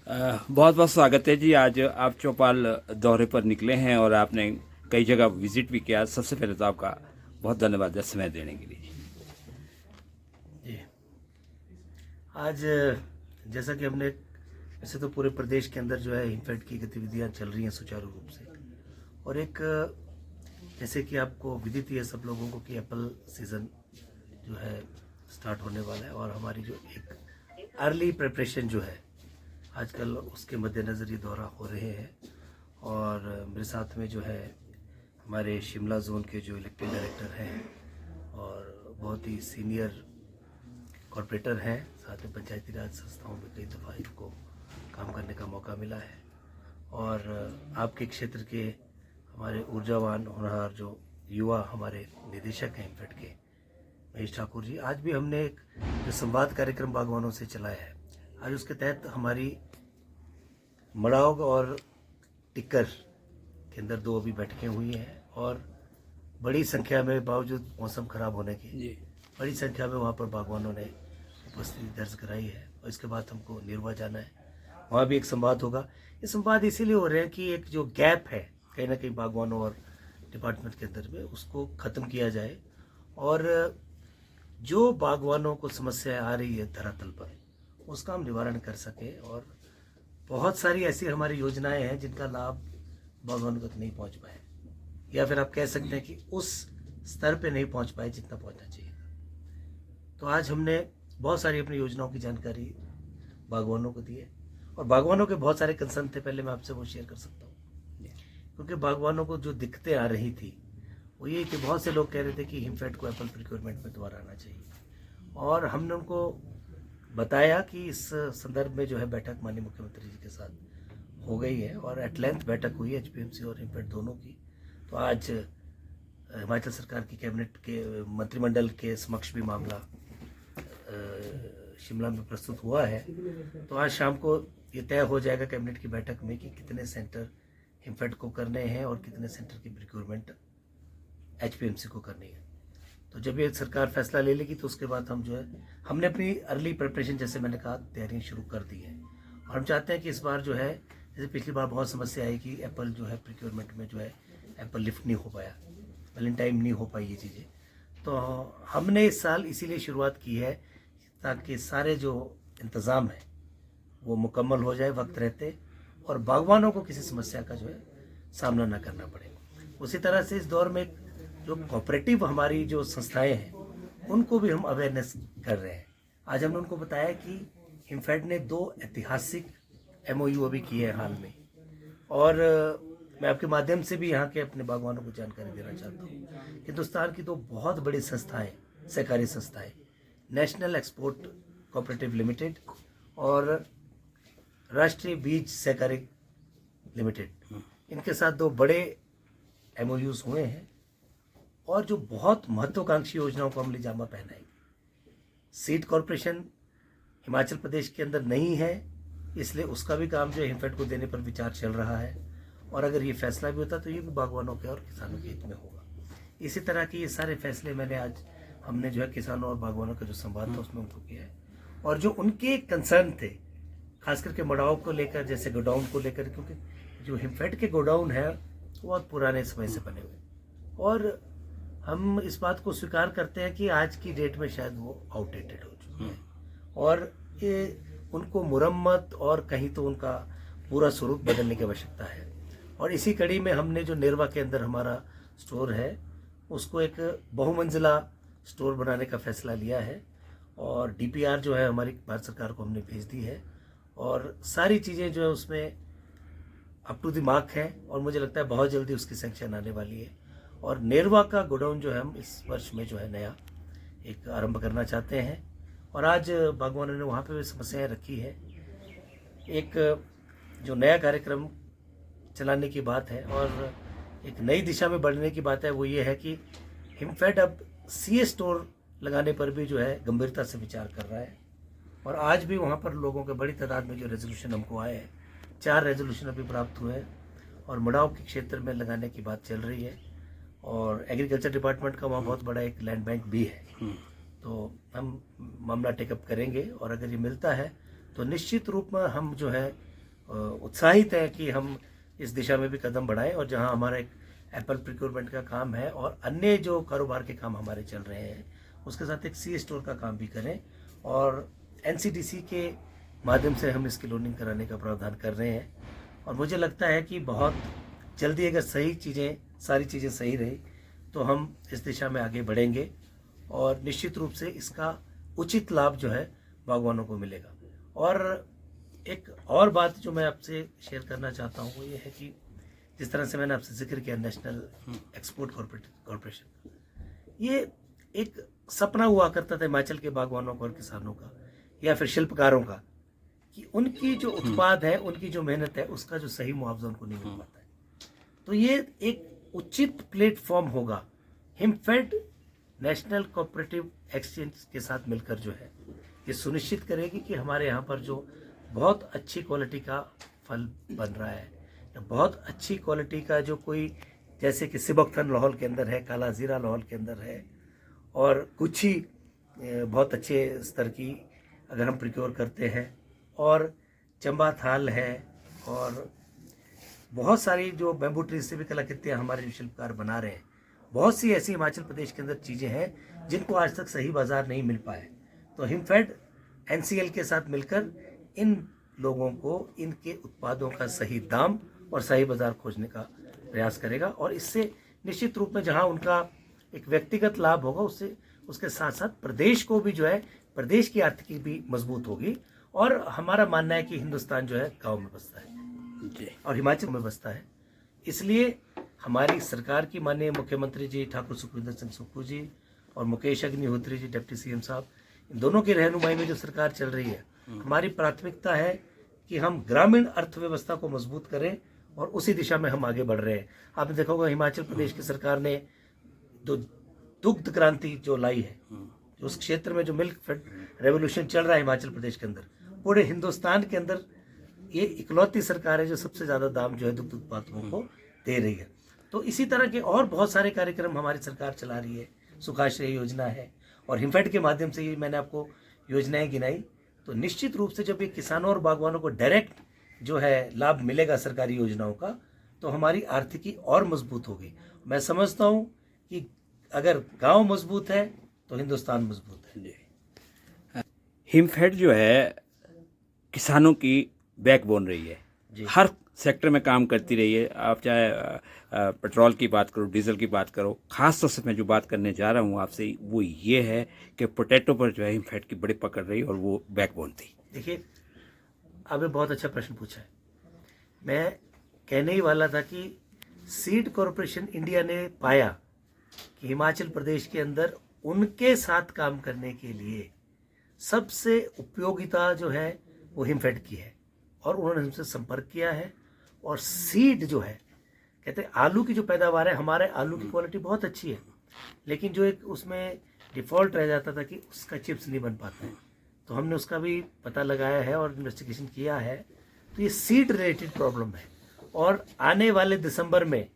बहुत बहुत स्वागत है जी। आज आप चौपाल दौरे पर निकले हैं और आपने कई जगह विजिट भी किया। सबसे पहले तो आपका बहुत धन्यवाद है समय देने के लिए। जी, आज जैसा कि हमने वैसे तो पूरे प्रदेश के अंदर जो है हिमफेड की गतिविधियां चल रही हैं सुचारू रूप से। और एक जैसे कि आपको विदित ही है सब लोगों को कि एप्पल सीज़न जो है स्टार्ट होने वाला है, और हमारी जो एक अर्ली प्रिपरेशन जो है आजकल उसके मद्देनज़र ये दौरा हो रहे हैं। और मेरे साथ में जो है हमारे शिमला जोन के जो इलेक्टेड डायरेक्टर हैं और बहुत ही सीनियर कॉर्पोरेटर हैं, साथ में पंचायती राज संस्थाओं में कई दफ़ा इनको काम करने का मौका मिला है। और आपके क्षेत्र के हमारे ऊर्जावान होनहार जो युवा हमारे निदेशक हैं हिमफेड के महेश ठाकुर जी, आज भी हमने एक जो संवाद कार्यक्रम बागवानों से चलाया है, आज उसके तहत हमारी मड़ाव और टिक्कर के अंदर 2 अभी बैठकें हुई हैं। और बड़ी संख्या में, बावजूद मौसम खराब होने की, बड़ी संख्या में वहाँ पर बागवानों ने उपस्थिति दर्ज कराई है। और इसके बाद हमको निरवा जाना है, वहाँ भी एक संवाद होगा। ये संवाद इसीलिए हो रहे हैं कि एक जो गैप है कहीं ना कहीं बागवानों और डिपार्टमेंट के अंदर में, उसको ख़त्म किया जाए। और जो बागवानों को समस्या आ रही है धरातल पर, उसका हम निवारण कर सकें। और बहुत सारी ऐसी हमारी योजनाएं हैं जिनका लाभ बागवानों तक नहीं पहुंच पाए, या फिर आप कह सकते हैं कि उस स्तर पे नहीं पहुंच पाए जितना पहुंचना चाहिए था। तो आज हमने बहुत सारी अपनी योजनाओं की जानकारी बागवानों को दी है, और बागवानों के बहुत सारे कंसर्न थे, पहले मैं आपसे वो शेयर कर सकता हूँ। क्योंकि बागवानों को जो दिक्कतें आ रही थी वो ये कि बहुत से लोग कह रहे थे कि हिमफेड को एप्पल प्रिक्योरमेंट में दोबारा आना चाहिए। और हमने उनको बताया कि इस संदर्भ में जो है बैठक माननीय मुख्यमंत्री जी के साथ हो गई है, और एट लेंथ बैठक हुई है एचपीएमसी और हिमफेड दोनों की। तो आज हिमाचल सरकार की कैबिनेट के मंत्रिमंडल के समक्ष भी मामला शिमला में प्रस्तुत हुआ है। तो आज शाम को ये तय हो जाएगा कैबिनेट की बैठक में कि कितने सेंटर हिमफेड को करने हैं और कितने सेंटर की प्रिक्योरमेंट एचपीएमसी को करनी है। तो जब ये सरकार फैसला ले लेगी तो उसके बाद हम जो है, हमने अपनी अर्ली प्रिपरेशन जैसे मैंने कहा तैयारियां शुरू कर दी हैं। और हम चाहते हैं कि इस बार जो है, जैसे पिछली बार बहुत समस्या आई कि एप्पल जो है प्रिक्योरमेंट में जो है एप्पल लिफ्ट नहीं हो पाया, वैलेंटाइन नहीं हो पाई ये चीज़ें। तो हमने इस साल इसीलिए शुरुआत की है ताकि सारे जो इंतज़ाम है वो मुकम्मल हो जाए वक्त रहते, और बागवानों को किसी समस्या का जो है सामना ना करना पड़े। उसी तरह से इस दौर में जो कोऑपरेटिव हमारी जो संस्थाएं हैं उनको भी हम अवेयरनेस कर रहे हैं। आज हमने उनको बताया कि हिमफेड ने 2 ऐतिहासिक एमओयू अभी किए हैं हाल में। और मैं आपके माध्यम से भी यहाँ के अपने बागवानों को जानकारी देना चाहता हूँ। हिंदुस्तान की 2 बहुत बड़ी संस्थाएं, सहकारी संस्थाएं, नेशनल एक्सपोर्ट कोऑपरेटिव लिमिटेड और राष्ट्रीय बीज सहकारी लिमिटेड, इनके साथ 2 बड़े एमओयूज हुए हैं। और जो बहुत महत्वाकांक्षी योजनाओं को हम लिजामा पहनाएंगे। सीड कॉरपोरेशन हिमाचल प्रदेश के अंदर नहीं है, इसलिए उसका भी काम जो है हिमफेड को देने पर विचार चल रहा है। और अगर ये फैसला भी होता तो ये भी बागवानों के और किसानों के हित में होगा। इसी तरह के ये सारे फैसले मैंने आज हमने जो है किसानों और बागवानों का जो संवाद था उसमें उनको किया है। और जो उनके कंसर्न थे खास करके मड़ाव को लेकर, जैसे गोडाउन को लेकर, क्योंकि जो हिमफेड के गोडाउन है वो बहुत पुराने समय से बने हुए, और हम इस बात को स्वीकार करते हैं कि आज की डेट में शायद वो आउटडेटेड हो चुके हैं, और ये उनको मुरम्मत और कहीं तो उनका पूरा स्वरूप बदलने की आवश्यकता है। और इसी कड़ी में हमने जो नेरवा के अंदर हमारा स्टोर है उसको एक बहुमंजिला स्टोर बनाने का फैसला लिया है, और डीपीआर जो है हमारी भारत सरकार को हमने भेज दी है, और सारी चीज़ें जो है उसमें अप टू द मार्क है, और मुझे लगता है बहुत जल्दी उसकी सैंक्शन आने वाली है। और नेरवा का गोडाउन जो है हम इस वर्ष में जो है नया एक आरंभ करना चाहते हैं। और आज बागवानों ने वहाँ पे भी समस्याएं रखी है। एक जो नया कार्यक्रम चलाने की बात है और एक नई दिशा में बढ़ने की बात है, वो ये है कि हिमफेड अब सीए स्टोर लगाने पर भी जो है गंभीरता से विचार कर रहा है। और आज भी वहाँ पर लोगों के बड़ी तादाद में जो रेजोल्यूशन हमको आए हैं, 4 रेजोल्यूशन अभी प्राप्त हुए हैं, और मड़ाव के क्षेत्र में लगाने की बात चल रही है। और एग्रीकल्चर डिपार्टमेंट का वहाँ बहुत बड़ा एक लैंड बैंक भी है, तो हम मामला टेकअप करेंगे। और अगर ये मिलता है तो निश्चित रूप में हम जो है उत्साहित हैं कि हम इस दिशा में भी कदम बढ़ाएं, और जहां हमारा एक एप्पल प्रिक्योरमेंट का काम है और अन्य जो कारोबार के काम हमारे चल रहे हैं उसके साथ एक सी स्टोर का काम भी करें, और एनसीडीसी के माध्यम से हम इसकी लोनिंग कराने का प्रावधान कर रहे हैं। और मुझे लगता है कि बहुत जल्दी अगर सारी चीज़ें सही रही तो हम इस दिशा में आगे बढ़ेंगे, और निश्चित रूप से इसका उचित लाभ जो है बागवानों को मिलेगा। और एक और बात जो मैं आपसे शेयर करना चाहता हूँ वो ये है कि जिस तरह से मैंने आपसे जिक्र किया नेशनल एक्सपोर्ट कॉरपोरेशन, ये एक सपना हुआ करता था हिमाचल के बागवानों का और किसानों का या फिर शिल्पकारों का, कि उनकी जो उत्पाद है, उनकी जो मेहनत है, उसका जो सही मुआवजा उनको नहीं मिल पाता है। तो ये एक उचित प्लेटफॉर्म होगा हिमफेड नेशनल कोऑपरेटिव एक्सचेंज के साथ मिलकर, जो है ये सुनिश्चित करेगी कि हमारे यहाँ पर जो बहुत अच्छी क्वालिटी का फल बन रहा है या बहुत अच्छी क्वालिटी का जो कोई, जैसे कि सिबकथन लाहौल के अंदर है, काला जीरा लाहौल के अंदर है, और गुच्छी बहुत अच्छे स्तर की अगर हम प्रिक्योर करते हैं, और चंबा थाल है, और बहुत सारी जो बैम्बू ट्री से भी कलाकृतियाँ हमारे जो शिल्पकार बना रहे हैं, बहुत सी ऐसी हिमाचल प्रदेश के अंदर चीज़ें हैं जिनको आज तक सही बाजार नहीं मिल पाए। तो हिमफेड एनसीएल के साथ मिलकर इन लोगों को इनके उत्पादों का सही दाम और सही बाजार खोजने का प्रयास करेगा, और इससे निश्चित रूप में जहां उनका एक व्यक्तिगत लाभ होगा, उससे उसके साथ साथ प्रदेश को भी जो है, प्रदेश की आर्थिकी भी मजबूत होगी। और हमारा मानना है कि हिंदुस्तान जो है गाँव में बसता है और हिमाचल में बसता है, इसलिए हमारी सरकार की माननीय मुख्यमंत्री जी ठाकुर सुखविंदर सिंह सुक्खू जी और मुकेश अग्निहोत्री जी डिप्टी सीएम साहब, इन दोनों की रहनुमाई में जो सरकार चल रही है, हमारी प्राथमिकता है कि हम ग्रामीण अर्थव्यवस्था को मजबूत करें, और उसी दिशा में हम आगे बढ़ रहे हैं। आपने देखा होगा हिमाचल प्रदेश की सरकार ने जो दुग्ध क्रांति जो लाई है, जो उस क्षेत्र में जो मिल्क रेवोल्यूशन चल रहा है हिमाचल प्रदेश के अंदर, पूरे हिंदुस्तान के अंदर ये इकलौती सरकार है जो सबसे ज़्यादा दाम जो है दुग्ध उत्पादकों को दे रही है। तो इसी तरह के और बहुत सारे कार्यक्रम हमारी सरकार चला रही है, सुखाश्रय योजना है, और हिमफेड के माध्यम से ये मैंने आपको योजनाएं गिनाई। तो निश्चित रूप से जब ये किसानों और बागवानों को डायरेक्ट जो है लाभ मिलेगा सरकारी योजनाओं का, तो हमारी आर्थिकी और मजबूत होगी। मैं समझता हूँ कि अगर गांव मजबूत है तो हिंदुस्तान मजबूत है। हिमफेड जो है किसानों की बैकबोन रही है, हर सेक्टर में काम करती रही है। आप चाहे पेट्रोल की बात करो, डीजल की बात करो, खास तौर से मैं जो बात करने जा रहा हूँ आपसे वो ये है कि पोटैटो पर जो है हिमफेड की बड़ी पकड़ रही और वो बैकबोन थी। देखिए, आपने बहुत अच्छा प्रश्न पूछा है। मैं कहने ही वाला था कि सीड कॉरपोरेशन इंडिया ने पाया कि हिमाचल प्रदेश के अंदर उनके साथ काम करने के लिए सबसे उपयोगिता जो है वो हिमफेड की है, और उन्होंने हमसे संपर्क किया है। और सीड जो है, कहते हैं आलू की जो पैदावार है, हमारे आलू की क्वालिटी बहुत अच्छी है, लेकिन जो एक उसमें डिफ़ॉल्ट रह जाता था कि उसका चिप्स नहीं बन पाता है, तो हमने उसका भी पता लगाया है और इन्वेस्टिगेशन किया है। तो ये सीड रिलेटेड प्रॉब्लम है, और आने वाले दिसंबर में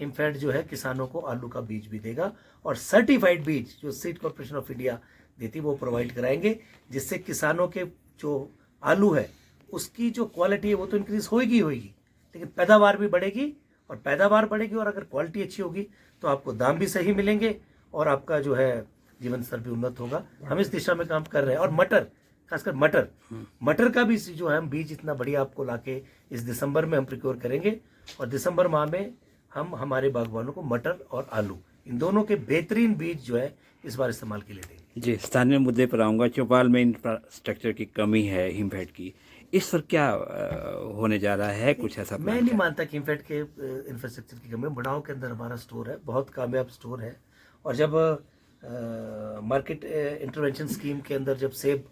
हिमफेड जो है किसानों को आलू का बीज भी देगा, और सर्टिफाइड बीज जो सीड कॉर्पोरेशन ऑफ इंडिया देती वो प्रोवाइड कराएंगे, जिससे किसानों के जो आलू है उसकी जो क्वालिटी है वो तो इंक्रीज होगी होगी, लेकिन पैदावार भी बढ़ेगी, और पैदावार बढ़ेगी और अगर क्वालिटी अच्छी होगी तो आपको दाम भी सही मिलेंगे और आपका जो है जीवन स्तर भी उन्नत होगा। हम इस दिशा में काम कर रहे हैं। और मटर, खासकर मटर का भी जो है हम बीज इतना बढ़िया आपको लाके इस दिसंबर में हम प्रिक्योर करेंगे, और दिसंबर माह में हम हमारे बागवानों को मटर और आलू इन दोनों के बेहतरीन बीज जो है इस बार इस्तेमाल के लिए देंगे। जी, स्थानीय मुद्दे पर आऊँगा। चौपाल में इंफ्रास्ट्रक्चर की कमी है हिमफेड की, इस पर क्या होने जा रहा है, कुछ ऐसा? मैं नहीं मानता कि हिमफेड के इंफ्रास्ट्रक्चर की कमी है। मडाव के अंदर हमारा स्टोर है, बहुत कामयाब स्टोर है, और जब मार्केट इंटरवेंशन स्कीम के अंदर जब सेब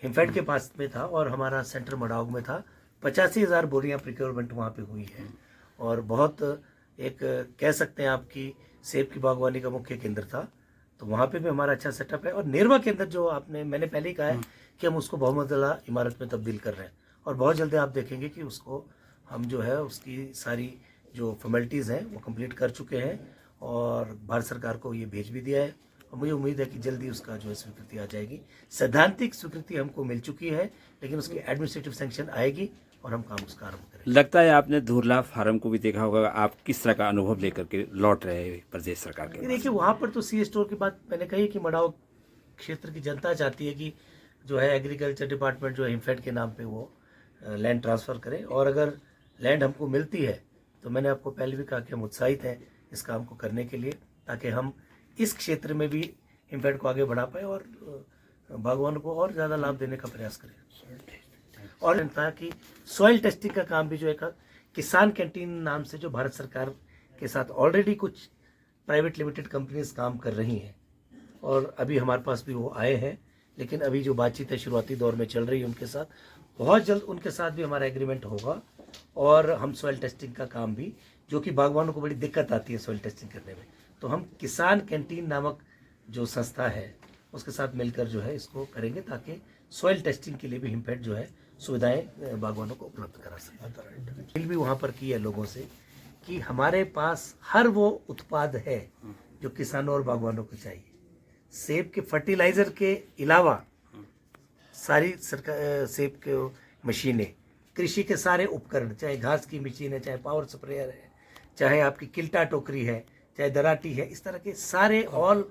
हिमफेड के पास में था और हमारा सेंटर मडाव में था, 85,000 बोरियां प्रिक्योरमेंट वहाँ पे हुई है, और बहुत एक कह सकते हैं आपकी सेब की बागवानी का मुख्य केंद्र था। तो वहाँ पे भी हमारा अच्छा सेटअप है। और नेरवा के अंदर जो मैंने पहले ही कहा है कि हम उसको बहुमंजिला इमारत में तब्दील कर रहे हैं, और बहुत जल्दी आप देखेंगे कि उसको हम जो है उसकी सारी जो फॉर्मेलिटीज़ हैं वो कंप्लीट कर चुके हैं, और भारत सरकार को ये भेज भी दिया है, और मुझे उम्मीद है कि जल्दी उसका जो है स्वीकृति आ जाएगी। सैद्धांतिक स्वीकृति हमको मिल चुकी है, लेकिन उसकी एडमिनिस्ट्रेटिव सैंक्शन आएगी, और हम काम उसका आरम्भ करेंगे। लगता है आपने धुरला फार्म को भी देखा होगा, आप किस तरह का अनुभव लेकर के लौट रहे हैं प्रदेश सरकार के पास? देखिए वहाँ पर तो सी स्टोर की बात मैंने कही कि मडाउ क्षेत्र की जनता चाहती है कि जो है एग्रीकल्चर डिपार्टमेंट जो है हिमफेड के नाम पे वो लैंड ट्रांसफ़र करे, और अगर लैंड हमको मिलती है तो मैंने आपको पहले भी कहा कि हम उत्साहित हैं इस काम को करने के लिए, ताकि हम इस क्षेत्र में भी हिमफेड को आगे बढ़ा पाए और बागवानों को और ज़्यादा लाभ देने का प्रयास करें। और था कि सॉइल टेस्टिंग का काम भी जो एक किसान कैंटीन नाम से जो भारत सरकार के साथ ऑलरेडी कुछ प्राइवेट लिमिटेड कंपनीज काम कर रही हैं, और अभी हमारे पास भी वो आए हैं, लेकिन अभी जो बातचीत है शुरुआती दौर में चल रही है उनके साथ, बहुत जल्द उनके साथ भी हमारा एग्रीमेंट होगा। और हम सॉइल टेस्टिंग का काम भी, जो कि बागवानों को बड़ी दिक्कत आती है सॉइल टेस्टिंग करने में, तो हम किसान कैंटीन नामक जो संस्था है उसके साथ मिलकर जो है इसको करेंगे, ताकि सॉइल टेस्टिंग के लिए भी हिमफेड जो है सुविधाएं बागवानों को उपलब्ध करा सके। अपील भी वहाँ पर की है लोगों से कि हमारे पास हर वो उत्पाद है जो किसानों और बागवानों को चाहिए। सेब के फर्टिलाइजर के अलावा सारी सरकार सेब के मशीनें, कृषि के सारे उपकरण, चाहे घास की मशीन है, चाहे पावर स्प्रेयर है, चाहे आपकी किल्टा टोकरी है, चाहे दराटी है, इस तरह के सारे ऑल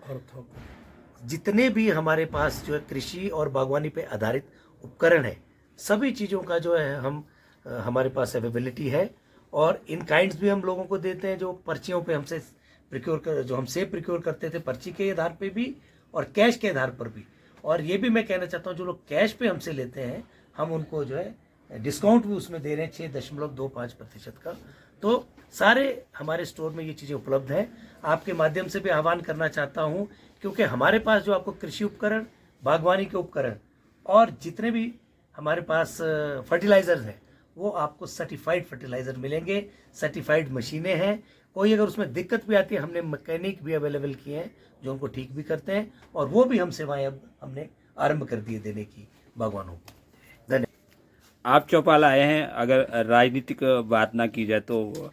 जितने भी हमारे पास जो है कृषि और बागवानी पे आधारित उपकरण है, सभी चीज़ों का जो है हम हमारे पास अवेलेबिलिटी है। और इन काइंड्स भी हम लोगों को देते हैं जो पर्चियों पे हमसे प्रिक्योर कर, जो हम सेब प्रिक्योर करते थे पर्ची के आधार पे भी और कैश के आधार पर भी। और ये भी मैं कहना चाहता हूँ जो लोग कैश पे हमसे लेते हैं हम उनको जो है डिस्काउंट भी उसमें दे रहे हैं 6.25% का। तो सारे हमारे स्टोर में ये चीज़ें उपलब्ध हैं। आपके माध्यम से भी आह्वान करना चाहता हूँ, क्योंकि हमारे पास जो आपको कृषि उपकरण, बागवानी के उपकरण और जितने भी हमारे पास फर्टिलाइजर हैं वो आपको सर्टिफाइड फर्टिलाइजर मिलेंगे, सर्टिफाइड मशीनें हैं। कोई अगर उसमें दिक्कत भी आती है, हमने मैकेनिक भी अवेलेबल किए हैं जो उनको ठीक भी करते हैं, और वो भी हम सेवाएं अब हमने आरंभ कर दिए देने की बागवानों को। धन्यवाद। आप चौपाल आए हैं, अगर राजनीतिक बात ना की जाए तो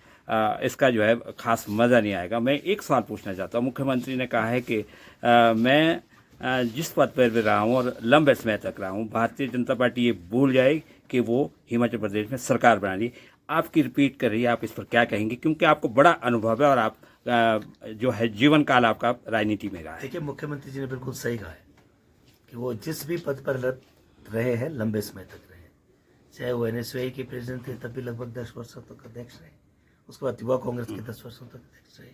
इसका जो है खास मज़ा नहीं आएगा। मैं एक सवाल पूछना चाहता हूँ। मुख्यमंत्री ने कहा है कि मैं जिस पद पर भी रहा हूँ और लंबे समय तक रहा हूँ, भारतीय जनता पार्टी ये भूल जाए कि वो हिमाचल प्रदेश में सरकार बना ली। आपकी रिपीट कर रही है, आप इस पर क्या कहेंगे, क्योंकि आपको बड़ा अनुभव है और आप जो है जीवन काल आपका राजनीति में रहा है। देखिए मुख्यमंत्री जी ने बिल्कुल सही कहा है कि वो जिस भी पद पर रहे हैं लंबे समय तक रहे, चाहे वो NSUI के प्रेसिडेंट थे तब भी लगभग 10 वर्षों तक अध्यक्ष रहे, उसके बाद युवा कांग्रेस के 10 वर्षों तक अध्यक्ष रहे,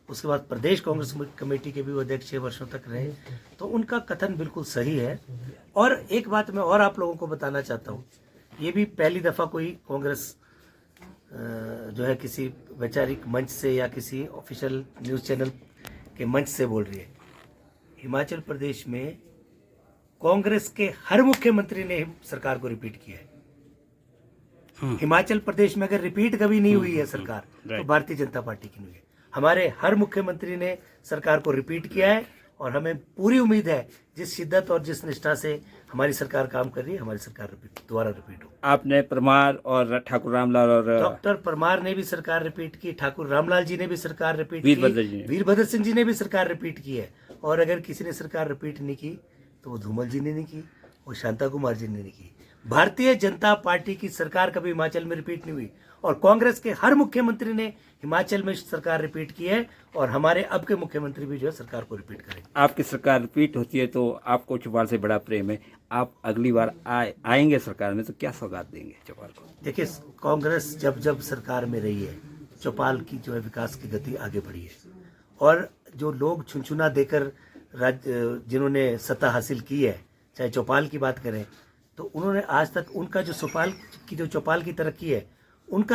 उसके बाद प्रदेश कांग्रेस कमेटी के भी वो अध्यक्ष 6 वर्षों तक रहे। तो उनका कथन बिल्कुल सही है। और एक बात मैं और आप लोगों को बताना चाहता हूँ, ये भी पहली दफ़ा कोई कांग्रेस जो है किसी वैचारिक मंच से या किसी ऑफिशियल न्यूज़ चैनल के मंच से बोल रही है। हिमाचल प्रदेश में कांग्रेस के हर मुख्यमंत्री ने सरकार को रिपीट किया है। हिमाचल प्रदेश में अगर रिपीट कभी नहीं हुई है सरकार तो भारतीय जनता पार्टी की नहीं है। हमारे हर मुख्यमंत्री ने सरकार को रिपीट किया है, और हमें पूरी उम्मीद है जिस शिद्दत और जिस निष्ठा से हमारी सरकार काम कर रही है, हमारी सरकार दोबारा रिपीट हो। आपने परमार और ठाकुर रामलाल और डॉक्टर परमार ने भी सरकार रिपीट की, ठाकुर रामलाल जी ने भी सरकार रिपीट की, वीरभद्र वीरभद्र सिंह जी ने भी सरकार रिपीट की है। और अगर किसी ने सरकार रिपीट नहीं की तो वो धूमल जी ने नहीं की, वो शांता कुमार जी ने नहीं की। भारतीय जनता पार्टी की सरकार कभी हिमाचल में रिपीट नहीं हुई, और कांग्रेस के हर मुख्यमंत्री ने हिमाचल में सरकार रिपीट की है, और हमारे अब के मुख्यमंत्री भी जो है सरकार को रिपीट करेंगे। आपकी सरकार रिपीट होती है तो आपको चौपाल से बड़ा प्रेम है, आप अगली बार आएंगे सरकार में तो क्या सौगात देंगे चौपाल को? देखिए कांग्रेस जब जब सरकार में रही है चौपाल की जो है विकास की गति आगे बढ़ी है, और जो लोग छुनछुना देकर जिन्होंने सत्ता हासिल की है, चाहे चौपाल की बात करें, तो उन्होंने आज तक उनका जो चौपाल की तरक्की है उनका